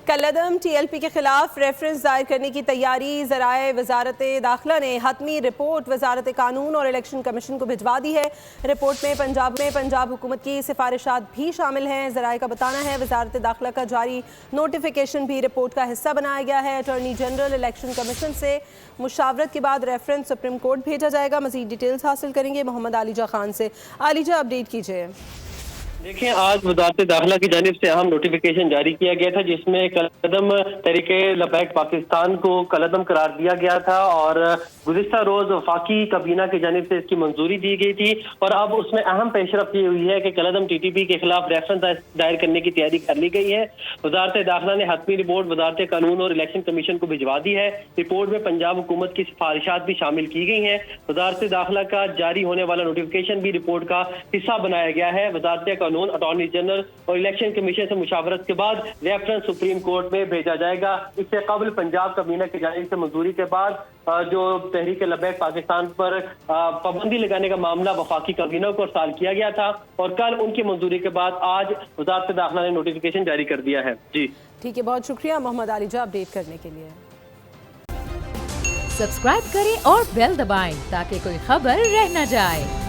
कल्लदम TLP के खिलाफ reference दायर करने की तैयारी। ज़राए वजारत दाखिला ने हतमी रिपोर्ट वजारत कानून और इलेक्शन कमीशन को भिजवा दी है। रिपोर्ट में पंजाब हुकूमत की सिफारिशात भी शामिल हैं। ज़राए का बताना है वजारत दाखिला का जारी नोटिफिकेशन भी रिपोर्ट का हिस्सा बनाया गया है। अटॉर्नी जनरल इलेक्शन कमीशन से मुशावरत के बाद रेफरेंस सुप्रीम कोर्ट भेजा जाएगा। मज़ीद डिटेल्स हासिल करेंगे मोहम्मद आलिजा खान से। आलिजा, अपडेट कीजिए। देखिए, आज वजारत दाखिला की जानिब से अहम नोटिफिकेशन जारी किया गया था, जिसमें कलदम तहरीके लबैक पाकिस्तान को कलदम करार दिया गया था और गुज़िश्ता रोज वफाकी काबीना की जानिब से इसकी मंजूरी दी गई थी। और अब उसमें अहम पेशरफ्त ये हुई है कि कलदम TTP के खिलाफ रेफरेंस दायर करने की तैयारी कर ली गई है। वजारत दाखिला ने हतमी रिपोर्ट वजारत कानून और इलेक्शन कमीशन को भिजवा दी है। रिपोर्ट में पंजाब हुकूमत की सिफारिशात भी शामिल की गई हैं। वजारत दाखिला का जारी होने वाला नोटिफिकेशन भी रिपोर्ट का हिस्सा बनाया गया है। वजारत कानून, अटॉर्नी जनरल और इलेक्शन कमीशन से मुशावरत के बाद रेफरेंस सुप्रीम कोर्ट में भेजा जाएगा। इससे कबल पंजाब काबीना की जानिब से मंजूरी के बाद जो तहरीक लबैक पाकिस्तान पर पाबंदी लगाने का मामला वफाकी काबीना को अरसाल किया गया था और कल उनकी मंजूरी के बाद आज वजारत दाखिला ने नोटिफिकेशन जारी कर दिया है। जी ठीक है, बहुत शुक्रिया मोहम्मद आलिजा अपडेट करने के लिए। सब्सक्राइब करें और बेल दबाएं ताकि कोई खबर रह न जाए।